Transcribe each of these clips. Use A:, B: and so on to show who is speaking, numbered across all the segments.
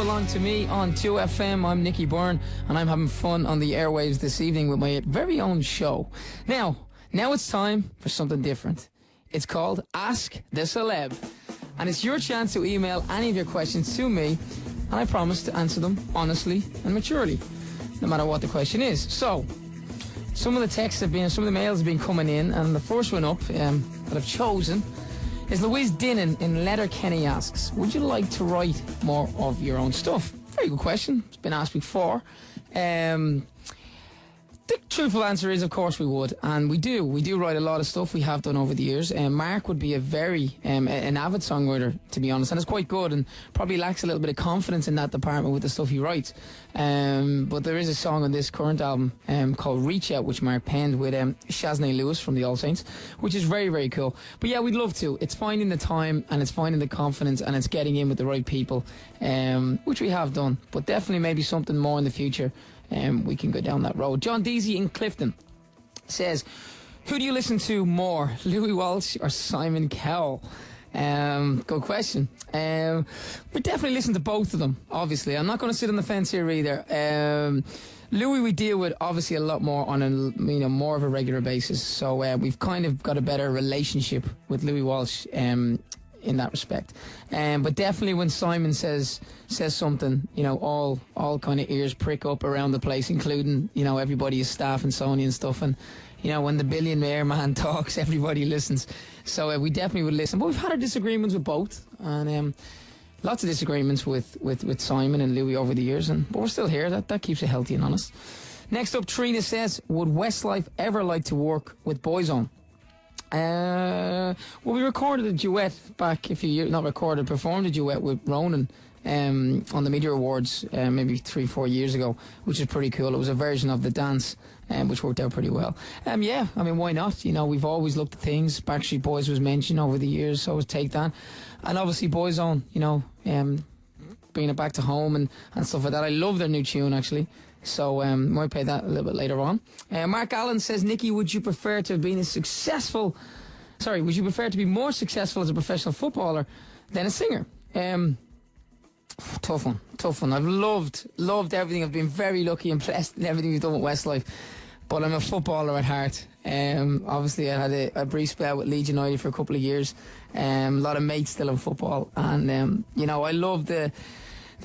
A: Belong to Me on 2FM. I'm Nicky Byrne, and I'm having fun on the airwaves this evening with my very own show. Now it's time for something different. It's called Ask the Celeb, and it's your chance to email any of your questions to me, and I promise to answer them honestly and maturely, no matter what the question is. So, some of the texts have been, some of the mails have been coming in, and the first one up that I've chosen is Louise Dinnan in Letterkenny asks, would you like to write more of your own stuff? Very good question. It's been asked before. The truthful answer is, of course, we would, and we do. We do write a lot of stuff. We have done over the years. Mark would be a very an avid songwriter, to be honest, and is quite good, and probably lacks a little bit of confidence in that department with the stuff he writes. But there is a song on this current album called "Reach Out," which Mark penned with Shaznay Lewis from the All Saints, which is very, very cool. But yeah, we'd love to. It's finding the time, and it's finding the confidence, and it's getting in with the right people, which we have done. But definitely, maybe something more in the future. We can go down that road. John Deasy in Clifton says, who do you listen to more, Louis Walsh or Simon Cowell? Good question. We definitely listen to both of them, obviously. I'm not going to sit on the fence here either. Louis we deal with obviously a lot more on a more of a regular basis, so we've kind of got a better relationship with Louis Walsh in that respect. But definitely when Simon says something, all kind of ears prick up around the place, including, everybody, his staff and Sony and stuff. And, when the billionaire man talks, everybody listens. So we definitely would listen. But we've had our disagreements with both. And lots of disagreements with Simon and Louis over the years. But we're still here. That keeps it healthy and honest. Next up, Trina says, would Westlife ever like to work with Boyzone? Well, we recorded a duet back a few years, performed a duet with Ronan on the Media Awards maybe 3-4 years ago, which is pretty cool. It was a version of the dance, which worked out pretty well. Yeah, I mean, why not? We've always looked at things. Backstreet Boys was mentioned over the years, so I was Take That. And obviously Boyzone, bringing it back to home and stuff like that. I love their new tune, actually. So might play that a little bit later on. Mark Allen says, Nicky, would you prefer to be more successful as a professional footballer than a singer? Tough one. I've loved everything. I've been very lucky and blessed in everything we've done with Westlife. But I'm a footballer at heart. Obviously, I had a brief spell with Leeds United for a couple of years. A lot of mates still in football. And, I love the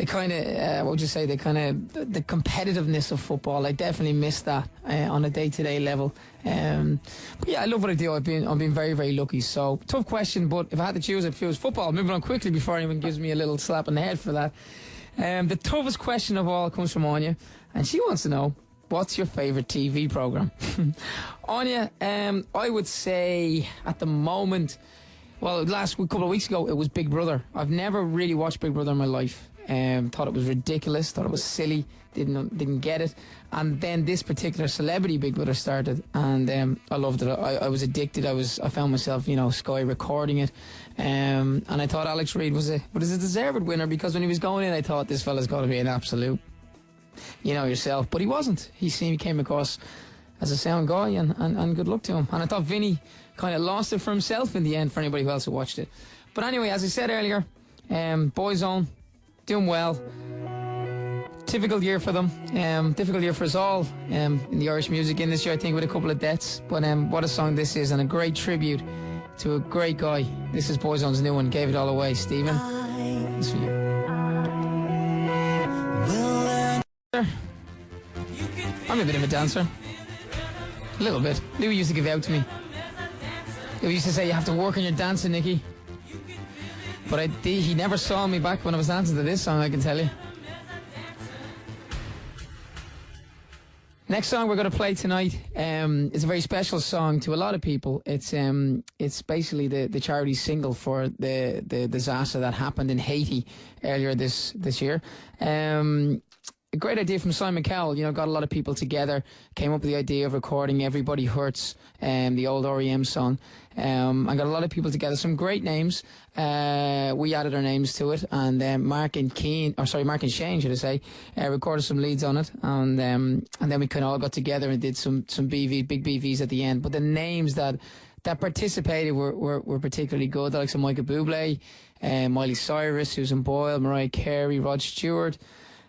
A: kind of, the competitiveness of football. I definitely miss that on a day-to-day level. But yeah, I love what I do. I've been very, very lucky. So, tough question, but if I had to choose, I'd choose football. Moving on quickly before anyone gives me a little slap on the head for that. The toughest question of all comes from Anya, and she wants to know, what's your favourite TV programme? Anya, I would say at the moment, well, couple of weeks ago, it was Big Brother. I've never really watched Big Brother in my life. Thought it was ridiculous, thought it was silly, didn't get it. And then this particular celebrity Big Brother started, and I loved it. I was addicted. I found myself, Sky recording it. And I thought Alex Reid was a deserved winner, because when he was going in, I thought this fella's got to be an absolute, yourself. But he wasn't. He came across as a sound guy, and good luck to him. And I thought Vinny kind of lost it for himself in the end, for anybody who else who watched it. But anyway, as I said earlier, Boyzone, doing well. Difficult year for them. Difficult year for us all in the Irish music industry, I think, with a couple of deaths. But what a song this is, and a great tribute to a great guy. This is Boyzone's new one, Gave It All Away. Stephen, this for you. I'm a bit of a dancer. A little bit. Louis used to give out to me. Louis used to say, you have to work on your dancing, Nicky. But he never saw me back when I was dancing to this song, I can tell you. Next song we're going to play tonight is a very special song to a lot of people. It's basically the charity single for the disaster that happened in Haiti earlier this year. A great idea from Simon Cowell, got a lot of people together, came up with the idea of recording Everybody Hurts, the old REM song, and got a lot of people together, some great names. We added our names to it, and Mark and Shane, should I say, recorded some leads on it, and then we kind of all got together and did some big BVs at the end. But the names that that participated were particularly good. The likes of Michael Bublé, Miley Cyrus, Susan Boyle, Mariah Carey, Rod Stewart.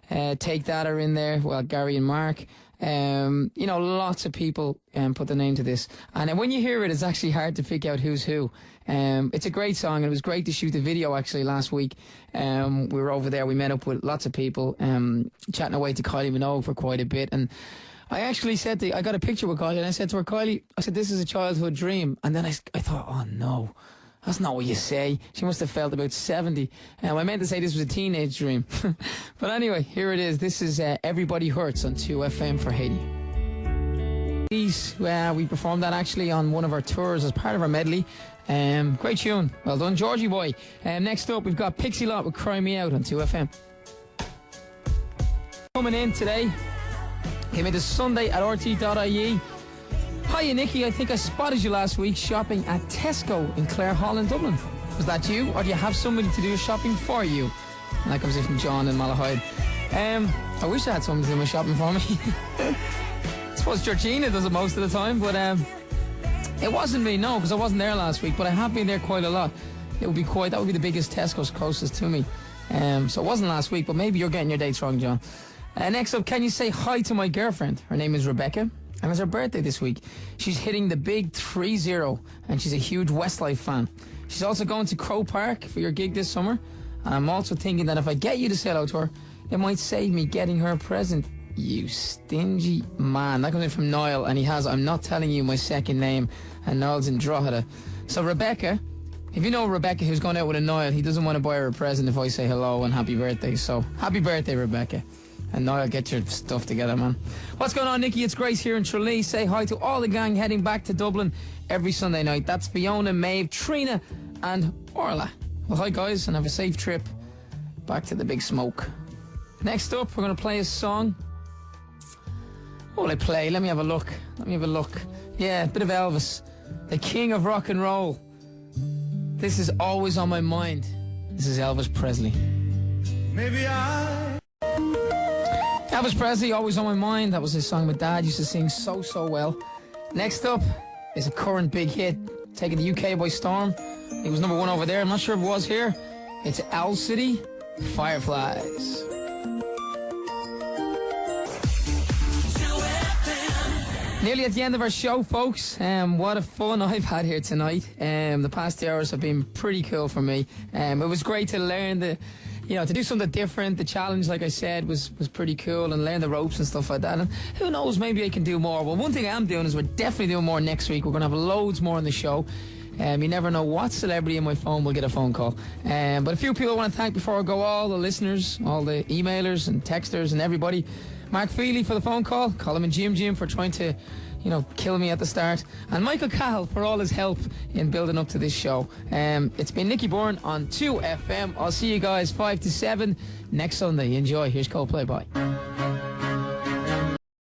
A: Take That are in there. Well, Gary and Mark. Lots of people put their name to this. And when you hear it, it's actually hard to pick out who's who. It's a great song, and it was great to shoot the video actually last week. We were over there, we met up with lots of people, chatting away to Kylie Minogue for quite a bit. And I actually said I got a picture with Kylie, and I said to her, Kylie, I said, this is a childhood dream. And then I thought, oh no, that's not what you say. She must have felt about 70. I meant to say this was a teenage dream. But anyway, here it is. This is Everybody Hurts on 2FM for Haiti. We performed that actually on one of our tours as part of our medley. Great tune. Well done, Georgie boy. Next up, we've got Pixie Lott with Cry Me Out on 2FM. Coming in today, came in this Sunday at rte.ie. Hiya, Nicky. I think I spotted you last week shopping at Tesco in Clare Hall in Dublin. Was that you, or do you have somebody to do your shopping for you? And that comes in from John in Malahide. I wish I had somebody to do my shopping for me. I suppose Georgina does it most of the time, but it wasn't me, no, because I wasn't there last week, but I have been there quite a lot. That would be the biggest Tesco's closest to me. So it wasn't last week, but maybe you're getting your dates wrong, John. Next up, can you say hi to my girlfriend? Her name is Rebecca. And it's her birthday this week. She's hitting the big 30, and she's a huge Westlife fan. She's also going to Crow Park for your gig this summer. And I'm also thinking that if I get you to say hello to her, it might save me getting her a present. You stingy man. That comes in from Niall, and he has, I'm not telling you my second name, and Niall's in Drogheda. So Rebecca, if you know Rebecca who's going out with a Niall, he doesn't want to buy her a present if I say hello and happy birthday. So happy birthday, Rebecca. And Niall, get your stuff together, man. What's going on, Nicky? It's Grace here in Tralee. Say hi to all the gang heading back to Dublin every Sunday night. That's Fiona, Maeve, Trina and Orla. Well, hi, guys, and have a safe trip back to the big smoke. Next up, we're going to play a song. What will I play? Let me have a look. Yeah, a bit of Elvis, the king of rock and roll. This is always on my mind. This is Elvis Presley. Elvis Presley, always on my mind. That was his song my dad used to sing so well. Next up is a current big hit, taking the UK by storm. It was number 1 over there. I'm not sure if it was here. It's Owl City, Fireflies. Nearly at the end of our show, folks. What a fun I've had here tonight. The past 2 hours have been pretty cool for me. It was great to learn to do something different. The challenge, like I said, was pretty cool, and learn the ropes and stuff like that. And who knows, maybe I can do more. Well, one thing I am doing is we're definitely doing more next week. We're going to have loads more on the show. You never know what celebrity in my phone will get a phone call. But a few people I want to thank before I go. All the listeners, all the emailers and texters and everybody. Mark Feely for the phone call. Colin and Jim for trying to, kill me at the start. And Michael Cahill for all his help in building up to this show. It's been Nicky Byrne on 2FM. I'll see you guys 5 to 7 next Sunday. Enjoy. Here's Coldplay. Bye.